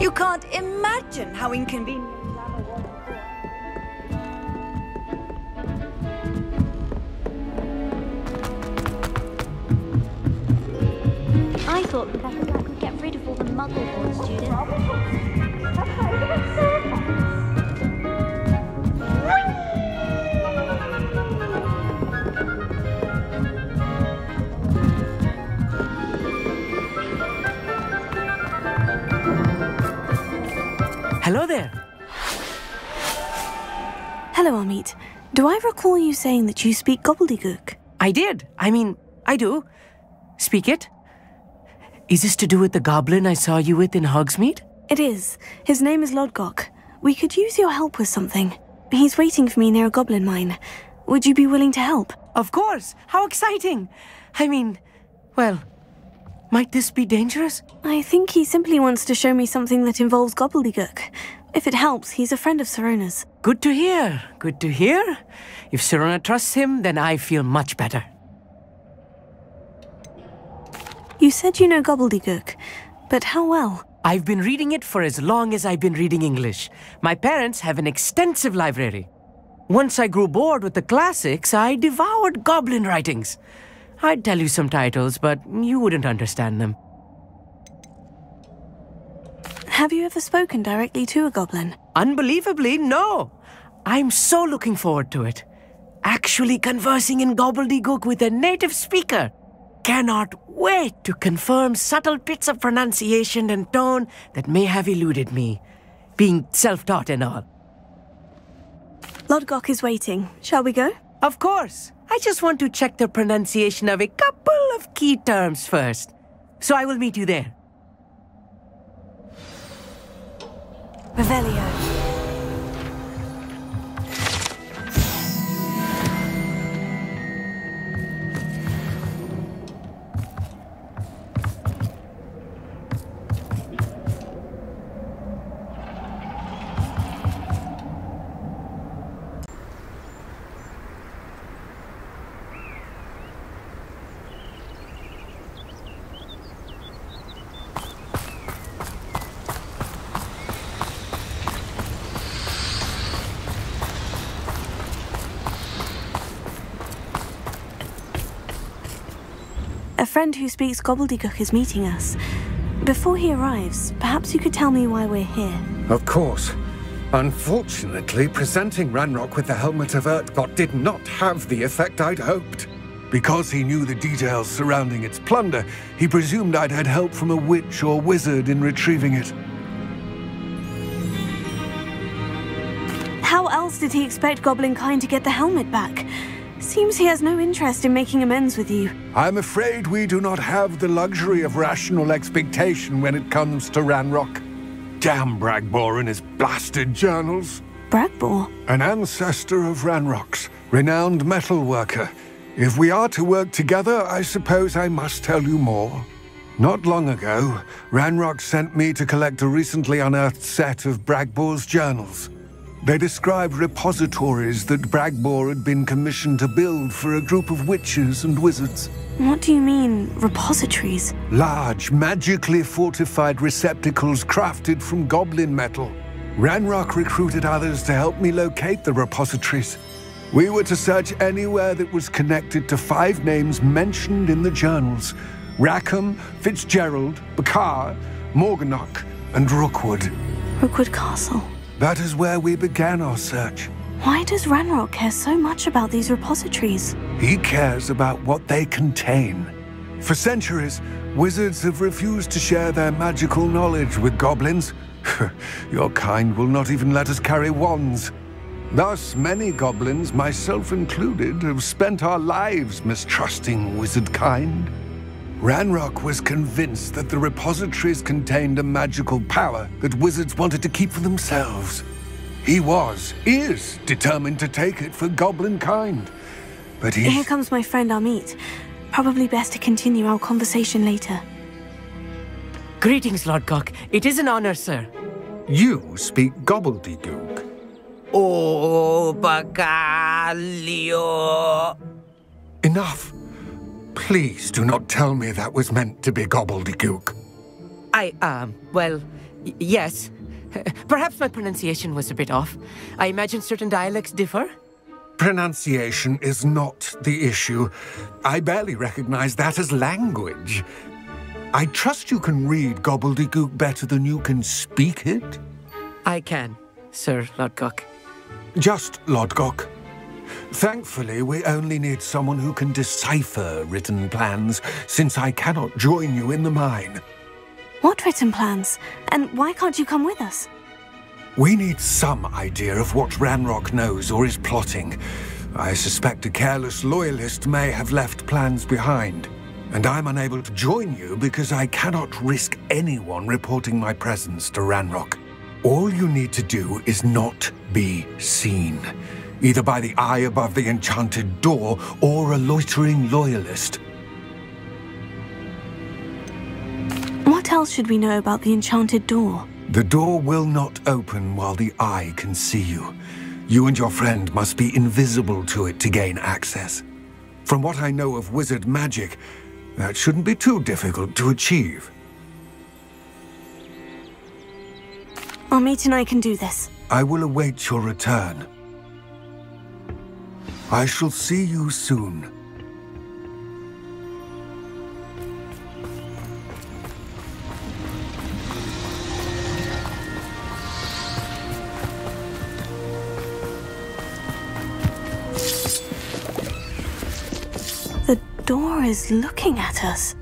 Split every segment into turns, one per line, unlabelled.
You can't imagine how inconvenient Lama was.
I thought Professor Black would get rid of all the Muggle-born students.
Hello there.
Hello, Amit. Do I recall you saying that you speak Gobbledegook?
I did. I do. Speak it. Is this to do with the goblin I saw you with in Hogsmeade?
It is. His name is Lodgok. We could use your help with something. He's waiting for me near a goblin mine. Would you be willing to help?
Of course. How exciting. Well, might this be dangerous?
I think he simply wants to show me something that involves Gobbledegook. If it helps, he's a friend of Sirona's.
Good to hear. Good to hear. If Sirona trusts him, then I feel much better.
You said you know Gobbledegook, but how well?
I've been reading it for as long as I've been reading English. My parents have an extensive library. Once I grew bored with the classics, I devoured goblin writings. I'd tell you some titles, but you wouldn't understand them.
Have you ever spoken directly to a goblin?
Unbelievably, no. I'm so looking forward to it. Actually conversing in Gobbledegook with a native speaker. Cannot wait to confirm subtle bits of pronunciation and tone that may have eluded me, being self-taught and all.
Lodgok is waiting. Shall we go?
Of course. I just want to check the pronunciation of a couple of key terms first. So I will meet you there.
Revelio. A friend who speaks Gobbledegook is meeting us. Before he arrives, perhaps you could tell me why we're here.
Of course. Unfortunately, presenting Ranrock with the Helmet of Urtkot did not have the effect I'd hoped. Because he knew the details surrounding its plunder, he presumed I'd had help from a witch or wizard in retrieving it.
How else did he expect Goblinkind to get the helmet back? Seems he has no interest in making amends with you.
I'm afraid we do not have the luxury of rational expectation when it comes to Ranrock. Damn Bragbor and his blasted journals.
Bragbor?
An ancestor of Ranrock's, renowned metal worker. If we are to work together, I suppose I must tell you more. Not long ago, Ranrock sent me to collect a recently unearthed set of Bragbor's journals. They described repositories that Bragbor had been commissioned to build for a group of witches and wizards.
What do you mean, repositories?
Large, magically fortified receptacles crafted from goblin metal. Ranrock recruited others to help me locate the repositories. We were to search anywhere that was connected to 5 names mentioned in the journals: Rackham, Fitzgerald, Bakar, Morganach, and Rookwood.
Rookwood Castle.
That is where we began our search.
Why does Ranrock care so much about these repositories?
He cares about what they contain. For centuries, wizards have refused to share their magical knowledge with goblins. Your kind will not even let us carry wands. Thus, many goblins, myself included, have spent our lives mistrusting wizard kind. Ranrock was convinced that the repositories contained a magical power that wizards wanted to keep for themselves. He is determined to take it for goblin kind. But
Here comes my friend Amit. Probably best to continue our conversation later.
Greetings, Lodgok. It is an honor, sir.
You speak Gobbledegook.
Oh, Bacalio.
Enough. Please do not tell me that was meant to be Gobbledegook.
Yes. Perhaps my pronunciation was a bit off. I imagine certain dialects differ?
Pronunciation is not the issue. I barely recognize that as language. I trust you can read Gobbledegook better than you can speak it?
I can, Sir Lodgok.
Just Lodgok. Thankfully, we only need someone who can decipher written plans, since I cannot join you in the mine.
What written plans? And why can't you come with us?
We need some idea of what Ranrock knows or is plotting. I suspect a careless loyalist may have left plans behind. And I'm unable to join you because I cannot risk anyone reporting my presence to Ranrock. All you need to do is not be seen, either by the eye above the enchanted door or a loitering loyalist.
What else should we know about the enchanted door?
The door will not open while the eye can see you. You and your friend must be invisible to it to gain access. From what I know of wizard magic, that shouldn't be too difficult to achieve.
Amit and I can do this.
I will await your return. I shall see you soon.
The door is looking at us.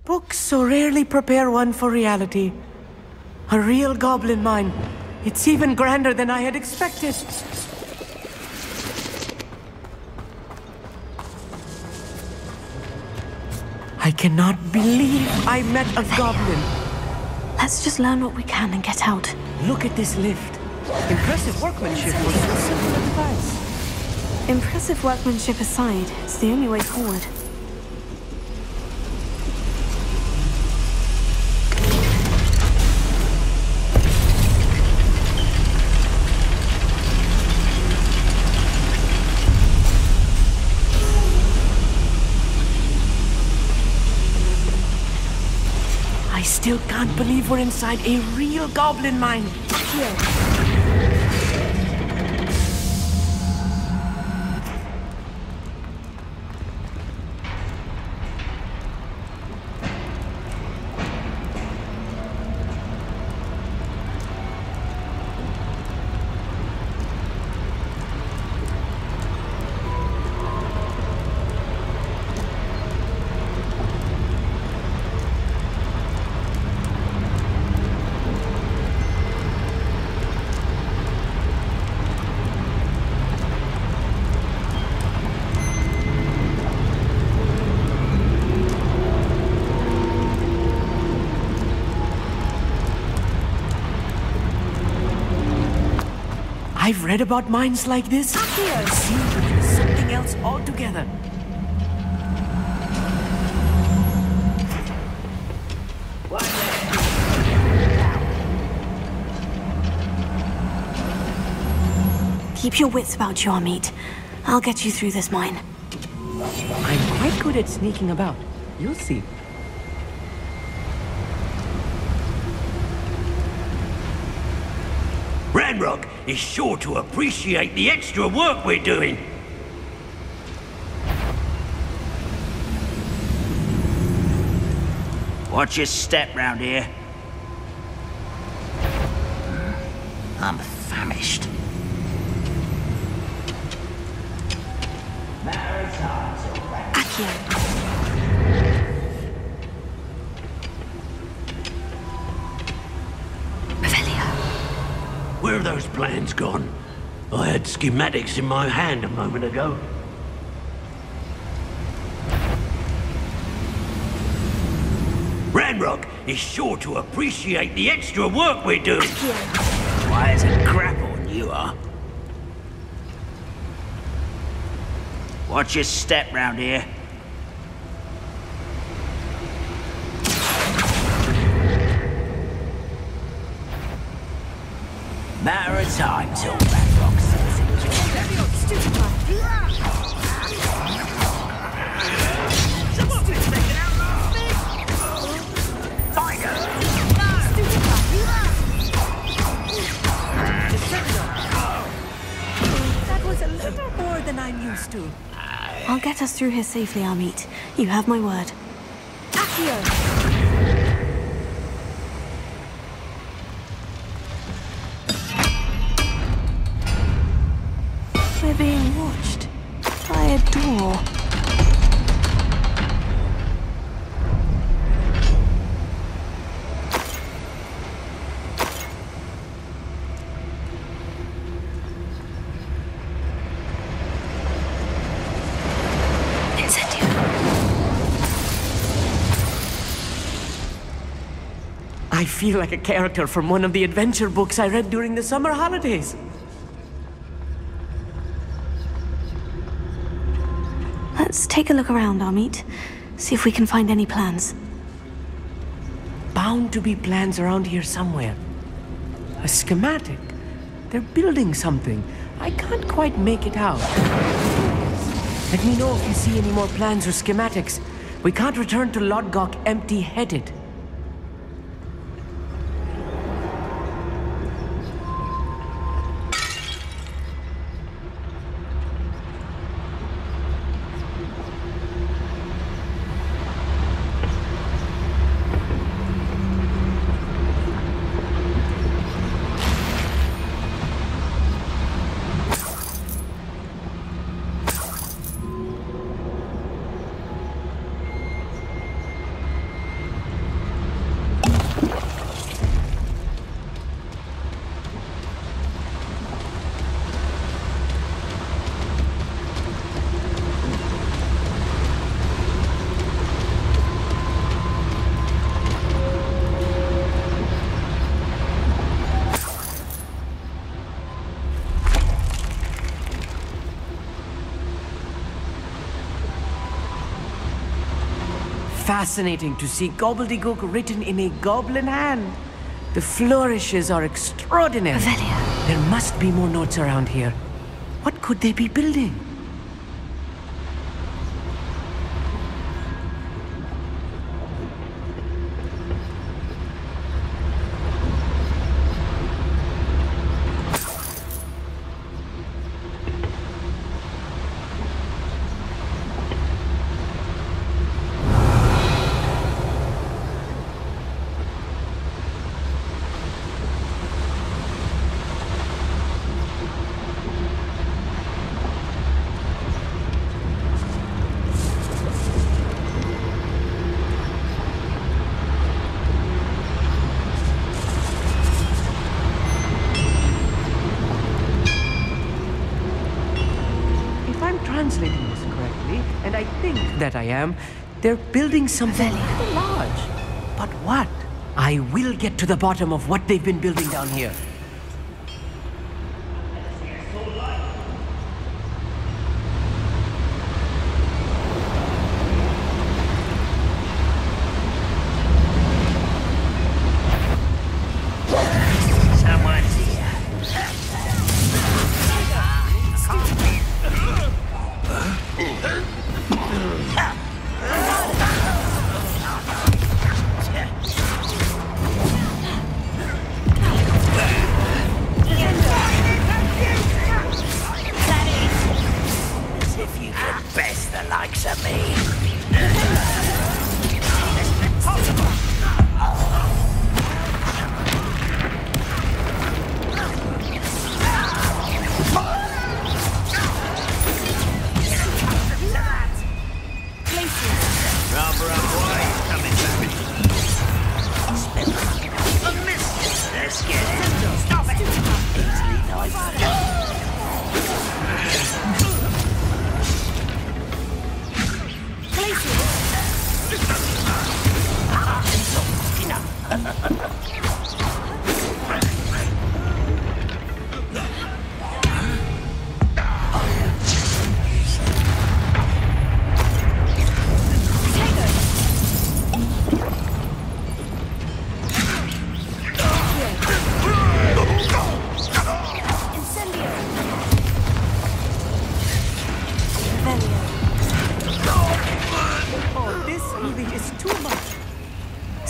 Books so rarely prepare one for reality. A real goblin mine. It's even grander than I had expected. I cannot believe I met a goblin.
Let's just learn what we can and get out.
Look at this lift. Impressive workmanship for so simple a device.
Impressive workmanship aside, it's the only way forward.
I still can't believe we're inside a real goblin mine. Here. I've read about mines like this. Here, see, it's something else altogether.
Keep your wits about you, Amit. I'll get you through this mine.
I'm quite good at sneaking about. You'll see.
Ranrock is sure to appreciate the extra work we're doing. Watch your step round here. I'm famished.
Accio.
Where are those plans gone? I had schematics in my hand a moment ago. Ranrock is sure to appreciate the extra work we're doing. Why is a crap on you are?
Watch your step round here. Matter of time till that rock says
That was a little more than I'm used to.
I'll get us through here safely, Amit. You have my word.
Accio!
We're being watched by a door.
I feel like a character from one of the adventure books I read during the summer holidays.
Let's take a look around, Amit. See if we can find any plans.
Bound to be plans around here somewhere. A schematic. They're building something. I can't quite make it out. Let me know if you see any more plans or schematics. We can't return to Lodgok empty-headed. Fascinating to see Gobbledegook written in a goblin hand. The flourishes are extraordinary.
Avelia.
There must be more notes around here. What could they be building? Translating this correctly, and I think that I am, they're building something rather large. But what? I will get to the bottom of what they've been building down here.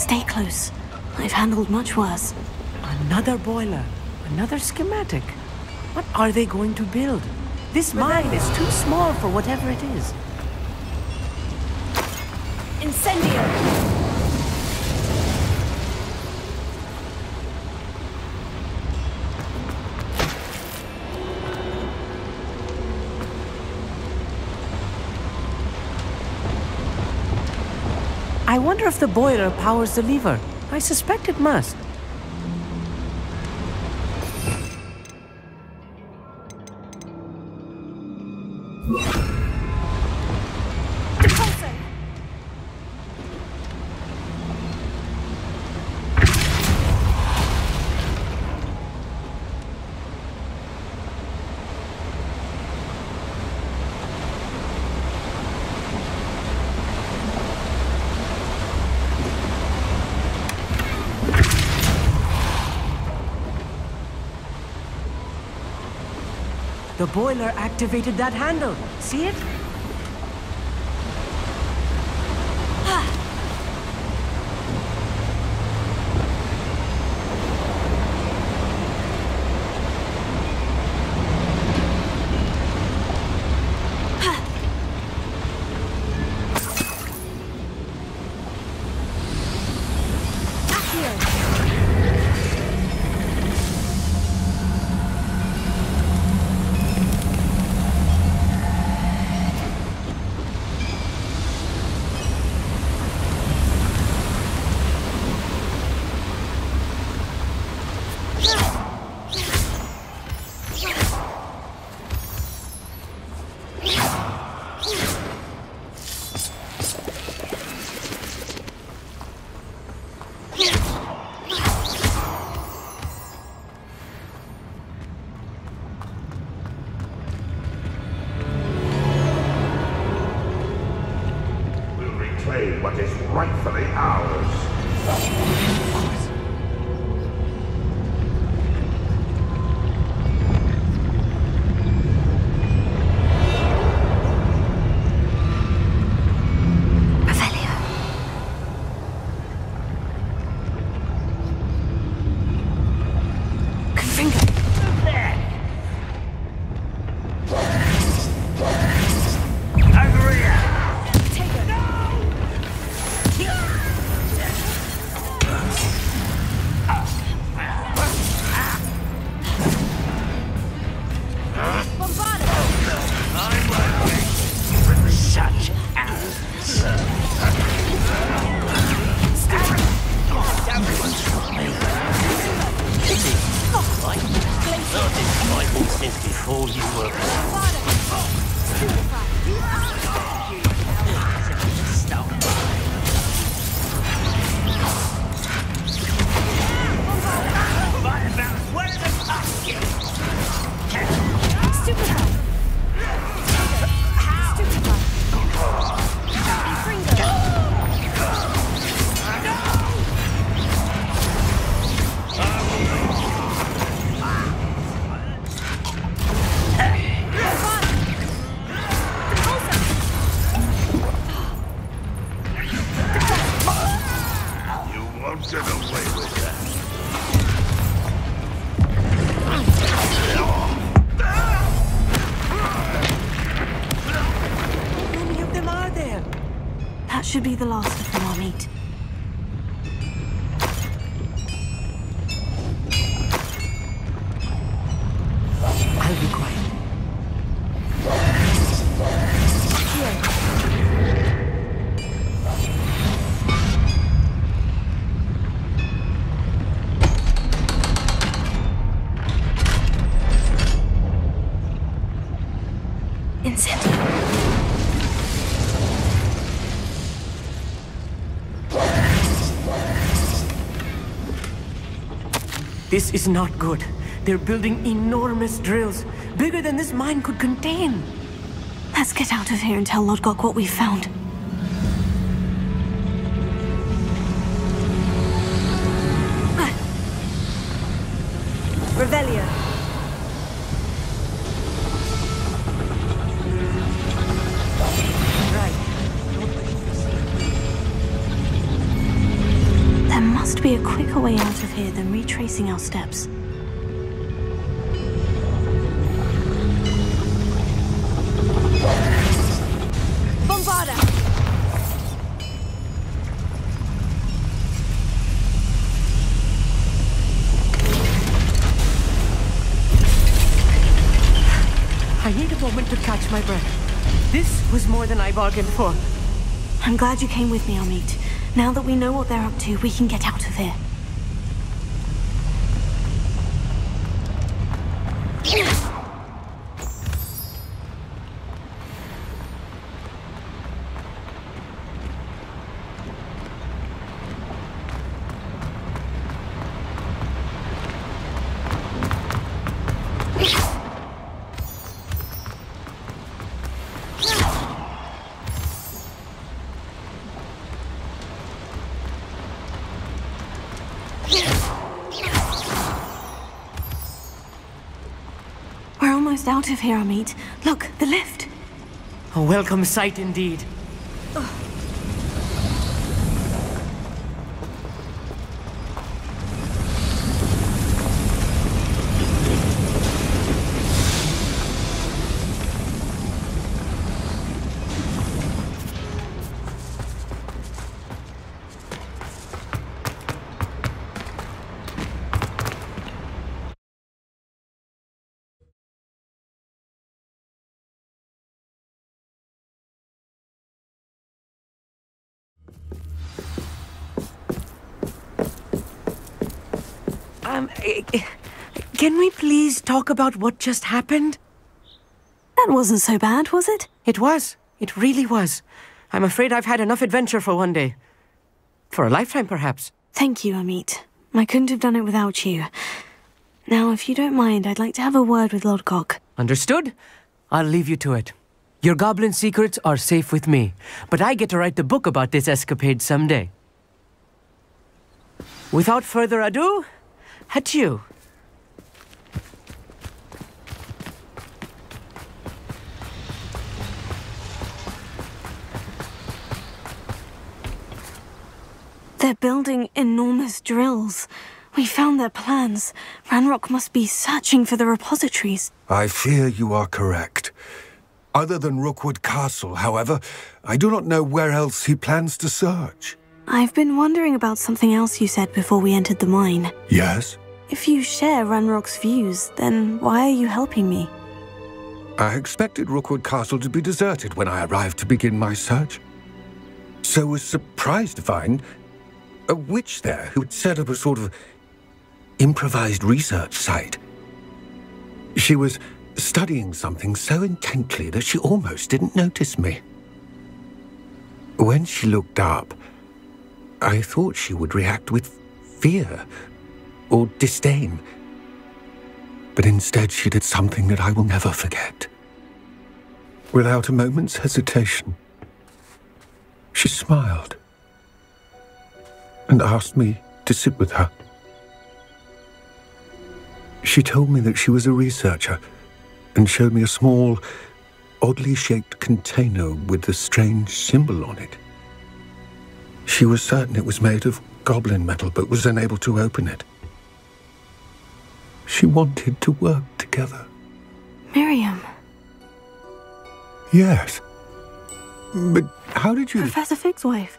Stay close. I've handled much worse.
Another boiler. Another schematic. What are they going to build? This mine is too small for whatever it is.
Incendio!
I wonder if the boiler powers the lever. I suspect it must. The boiler activated that handle. See it?
What is rightfully ours.
Should be the last of them I'll meet.
I'll be quiet.
Incendio.
This is not good. They're building enormous drills, bigger than this mine could contain.
Let's get out of here and tell Lodgok what we've found.
Revelio.
quicker way out of here than retracing our steps.
Bombarda!
I need a moment to catch my breath. This was more than I bargained for.
I'm glad you came with me, Amit. Now that we know what they're up to, we can get out of here. We're almost out of here, Amit. Look, the lift.
A welcome sight indeed. Can we please talk about what just happened?
That wasn't so bad, was it?
It was. It really was. I'm afraid I've had enough adventure for one day. For a lifetime, perhaps.
Thank you, Amit. I couldn't have done it without you. Now, if you don't mind, I'd like to have a word with Lodgok.
Understood? I'll leave you to it. Your goblin secrets are safe with me, but I get to write the book about this escapade someday. Without further ado, adieu.
They're building enormous drills. We found their plans. Ranrock must be searching for the repositories.
I fear you are correct. Other than Rookwood Castle, however, I do not know where else he plans to search.
I've been wondering about something else you said before we entered the mine.
Yes?
If you share Ranrock's views, then why are you helping me?
I expected Rookwood Castle to be deserted when I arrived to begin my search. So was surprised to find a witch there who had set up a sort of improvised research site. She was studying something so intently that she almost didn't notice me. When she looked up, I thought she would react with fear or disdain. But instead she did something that I will never forget. Without a moment's hesitation, she smiled and asked me to sit with her. She told me that she was a researcher and showed me a small, oddly shaped container with a strange symbol on it. She was certain it was made of goblin metal, but was unable to open it. She wanted to work together.
Miriam.
Yes. But how did you...
Professor Fig's wife.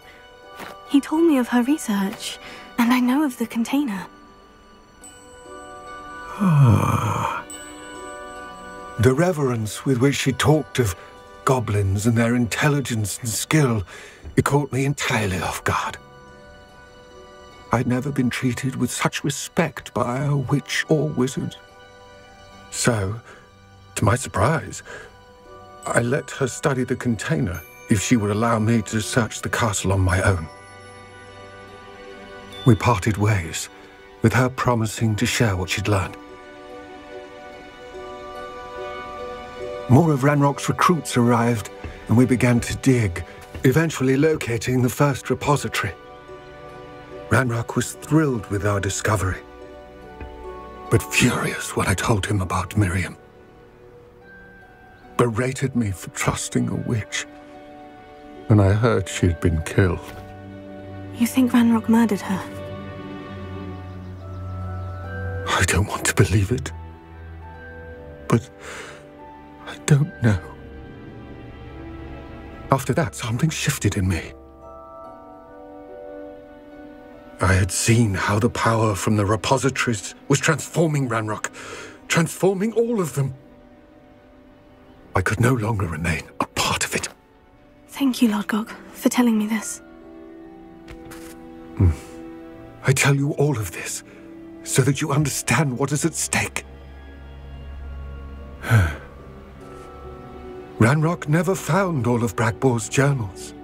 He told me of her research, and I know of the container.
Ah. The reverence with which she talked of goblins and their intelligence and skill, it caught me entirely off guard. I'd never been treated with such respect by a witch or wizard. So, to my surprise, I let her study the container if she would allow me to search the castle on my own. We parted ways, with her promising to share what she'd learned. More of Ranrock's recruits arrived, and we began to dig, eventually locating the first repository. Ranrock was thrilled with our discovery, but furious when I told him about Miriam. Berated me for trusting a witch when I heard she had been killed.
You think Ranrock murdered her?
I don't want to believe it. But I don't know. After that, something shifted in me. I had seen how the power from the repositories was transforming Ranrock, transforming all of them. I could no longer remain a part of it.
Thank you, Lodgok, for telling me this.
I tell you all of this so that you understand what is at stake. Ranrock never found all of Bragbor's journals,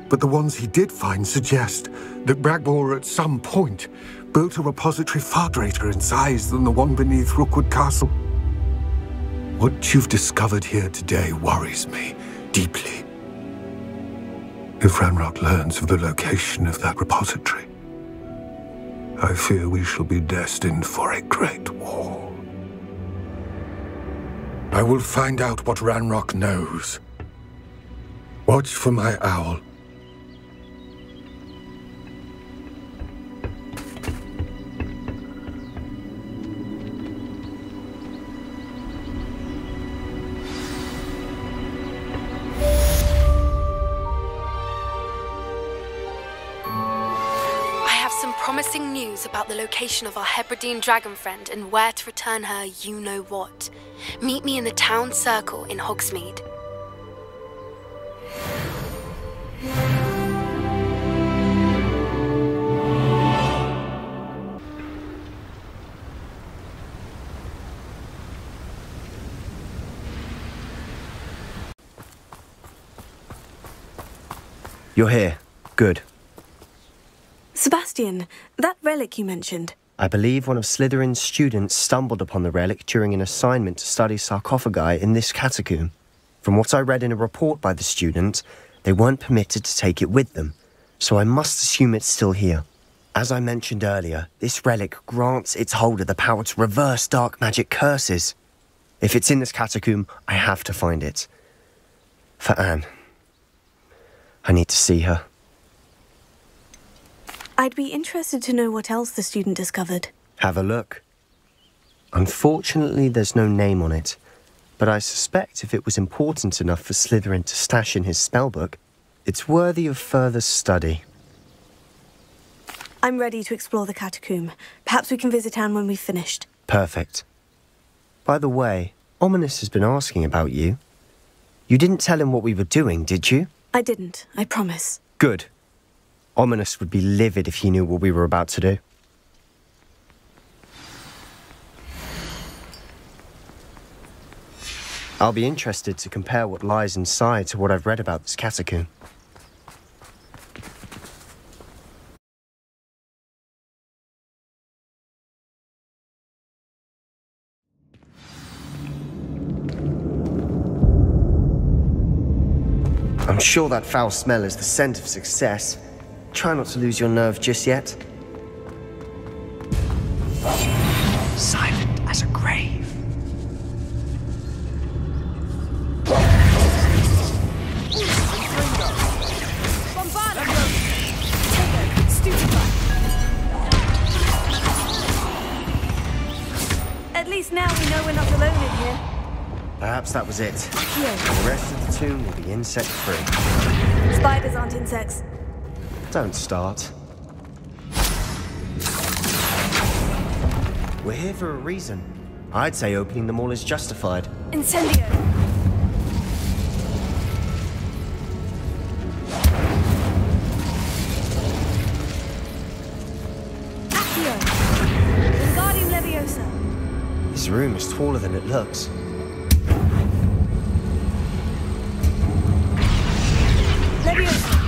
but the ones he did find suggest that Bragbor at some point built a repository far greater in size than the one beneath Rookwood Castle. What you've discovered here today worries me deeply. If Ranrock learns of the location of that repository, I fear we shall be destined for a great war. I will find out what Ranrock knows. Watch for my owl.
Promising news about the location of our Hebridean dragon friend and where to return her you-know-what. Meet me in the town circle in Hogsmeade.
You're here. Good.
Sebastian, that relic you mentioned.
I believe one of Slytherin's students stumbled upon the relic during an assignment to study sarcophagi in this catacomb. From what I read in a report by the student, they weren't permitted to take it with them, so I must assume it's still here. As I mentioned earlier, this relic grants its holder the power to reverse dark magic curses. If it's in this catacomb, I have to find it. For Anne. I need to see her.
I'd be interested to know what else the student discovered.
Have a look. Unfortunately, there's no name on it, but I suspect if it was important enough for Slytherin to stash in his spellbook, it's worthy of further study.
I'm ready to explore the catacomb. Perhaps we can visit Anne when we've finished.
Perfect. By the way, Ominous has been asking about you. You didn't tell him what we were doing, did you?
I didn't, I promise.
Good. Ominous would be livid if he knew what we were about to do. I'll be interested to compare what lies inside to what I've read about this catacomb. I'm sure that foul smell is the scent of success. Try not to lose your nerve just yet. Silent as a grave.
At least now we know we're not alone in here.
Perhaps that was it. The rest of the tomb will be insect-free.
Spiders aren't insects.
Don't start. We're here for a reason. I'd say opening them all is justified.
Incendio! Accio! Wingardium Leviosa!
This room is taller than it looks.
Leviosa!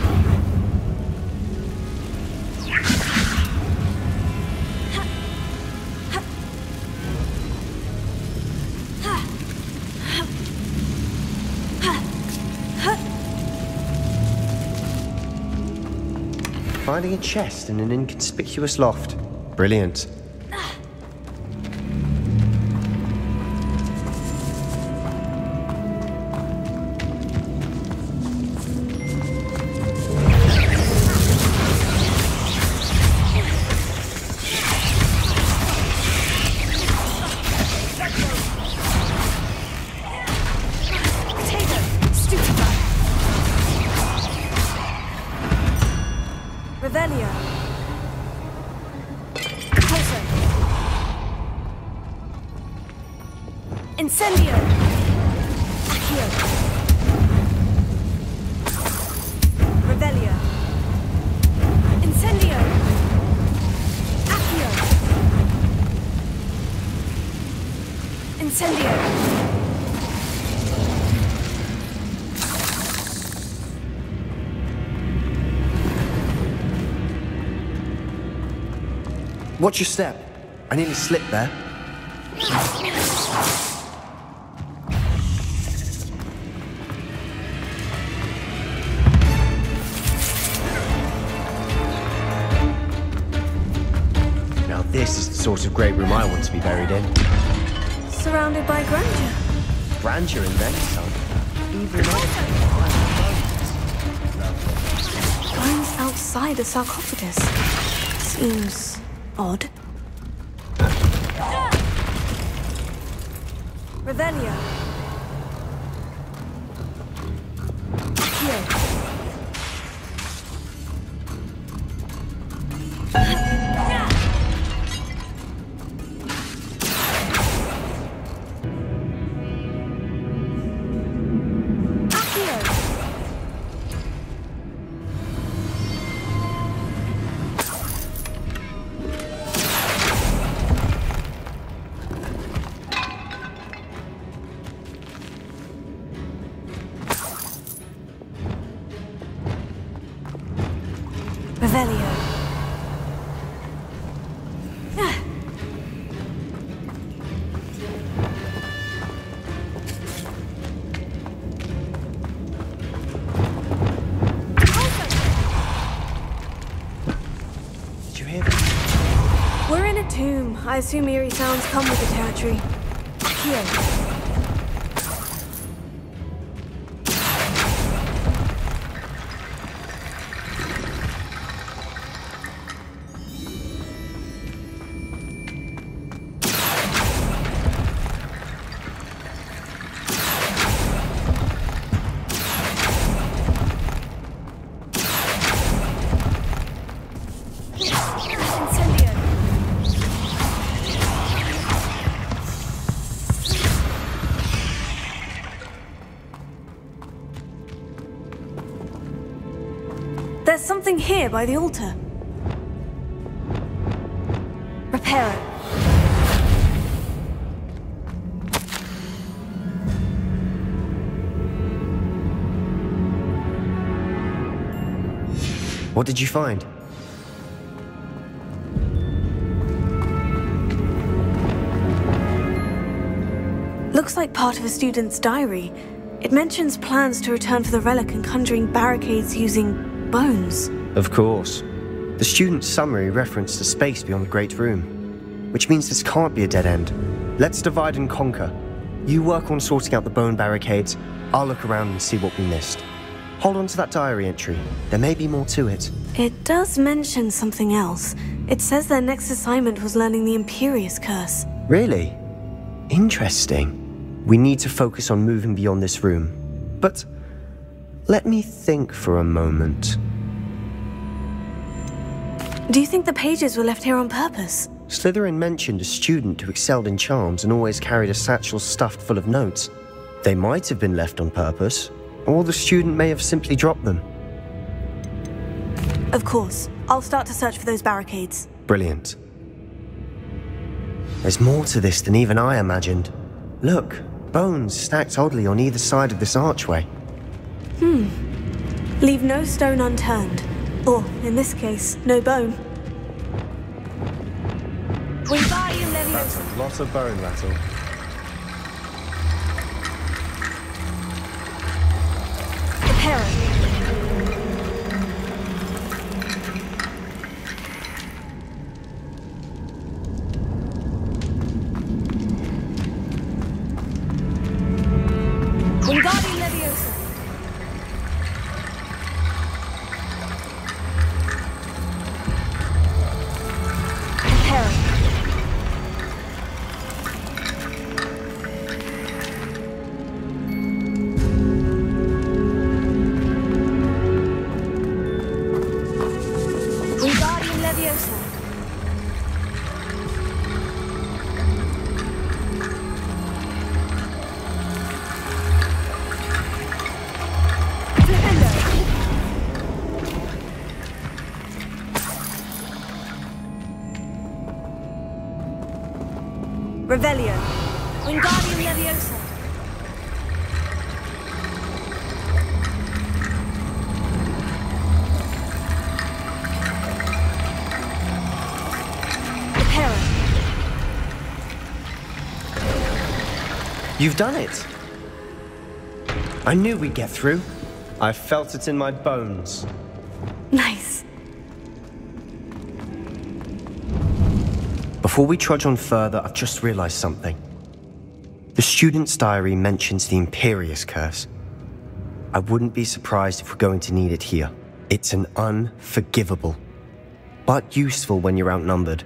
Finding a chest in an inconspicuous loft. Brilliant.
Incendio! Accio! Revelio! Incendio! Accio! Incendio!
Watch your step. I nearly slipped there. Now this is the sort of great room I want to be buried in.
Surrounded by grandeur.
Grandeur and then some. Even
Bones outside a sarcophagus. Seems odd. Revelio. Accio. Revelio.
Did you hear that?
We're in a tomb. I assume eerie sounds come with the territory. Here. There's something here by the altar. Repair it.
What did you find?
Looks like part of a student's diary. It mentions plans to return for the relic and conjuring barricades using bones.
Of course. The student's summary referenced a space beyond the Great Room, which means this can't be a dead end. Let's divide and conquer. You work on sorting out the bone barricades, I'll look around and see what we missed. Hold on to that diary entry. There may be more to it.
It does mention something else. It says their next assignment was learning the Imperious Curse.
Really? Interesting. We need to focus on moving beyond this room. But let me think for a moment.
Do you think the pages were left here on purpose?
Slytherin mentioned a student who excelled in charms and always carried a satchel stuffed full of notes. They might have been left on purpose, or the student may have simply dropped them.
Of course. I'll start to search for those barricades.
Brilliant. There's more to this than even I imagined. Look, bones stacked oddly on either side of this archway.
Leave no stone unturned. Or, in this case, no bone.
That's a lot of bone rattle.
Repair it. Wingardium Leviosa. Repair it. Wingardium Leviosa. Revelio. Wingardium Leviosa. Reparo.
You've done it. I knew we'd get through. I felt it in my bones.
Nice.
Before we trudge on further, I've just realized something. The student's diary mentions the Imperious Curse. I wouldn't be surprised if we're going to need it here. It's an unforgivable, but useful when you're outnumbered.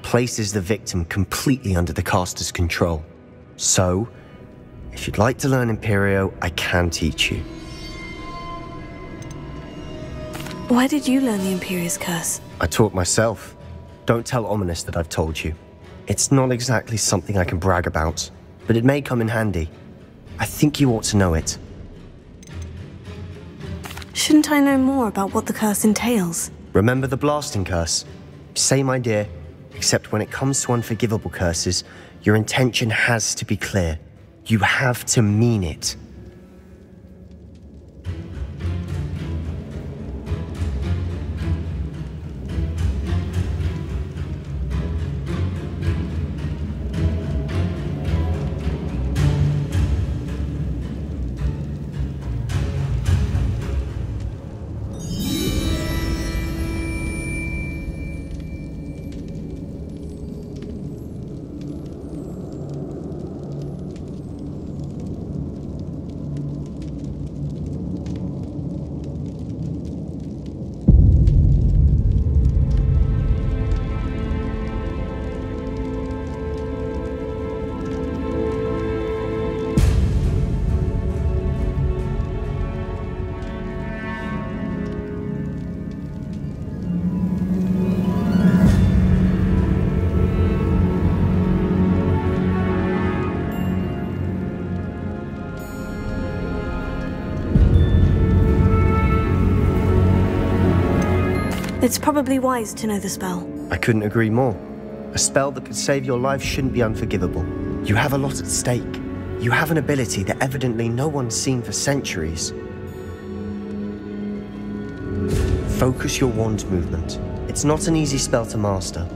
Places the victim completely under the caster's control. So, if you'd like to learn Imperio, I can teach you.
Where did you learn the Imperious Curse?
I taught myself. Don't tell Ominous that I've told you. It's not exactly something I can brag about, but it may come in handy. I think you ought to know it.
Shouldn't I know more about what the curse entails?
Remember the blasting curse? Same idea, except when it comes to unforgivable curses, your intention has to be clear. You have to mean it.
It's probably wise to know the spell.
I couldn't agree more. A spell that could save your life shouldn't be unforgivable. You have a lot at stake. You have an ability that evidently no one's seen for centuries. Focus your wand movement. It's not an easy spell to master.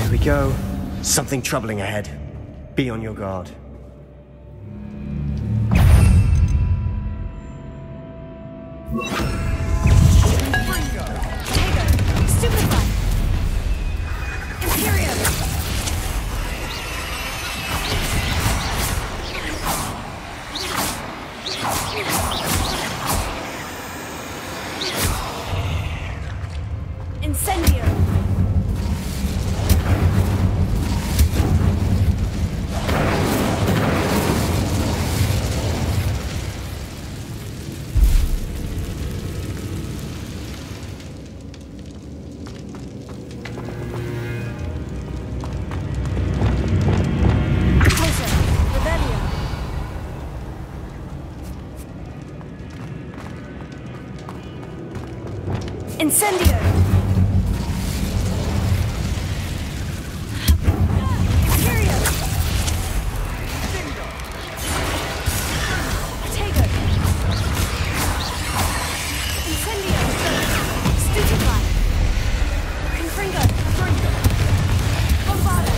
Here we go. Something troubling ahead. Be on your guard.
Incendio! Imperio! Tego! Incendio! Stupefy! Confringo! Bombardo!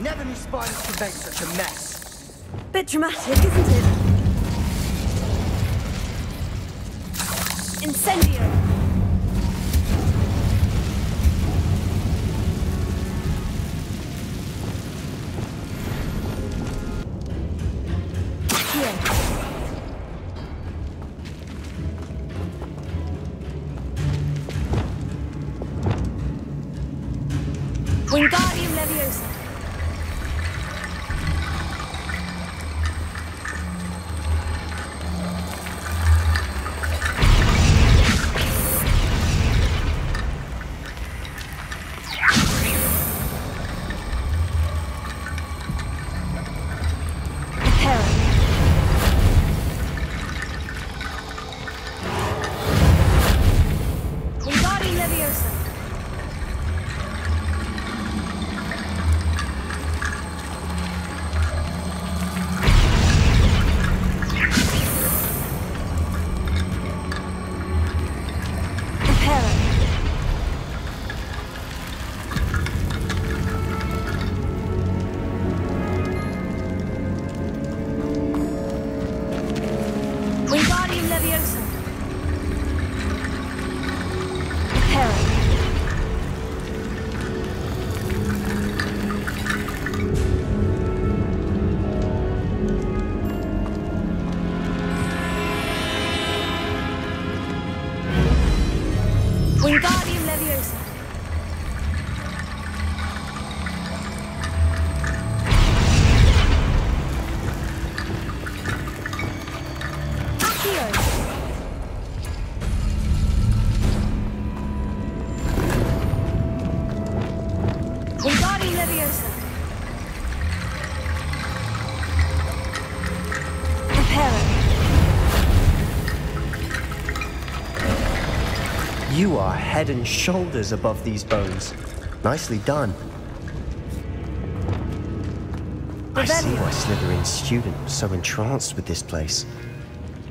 Never knew spiders could make such a mess.
Bit dramatic, isn't it? Incendio! Wingardium Leviosa. Wingardium Leviosa. Accio. Wingardium Leviosa. Impero.
You are head and shoulders above these bones. Nicely done. I see why Slytherin's student was so entranced with this place.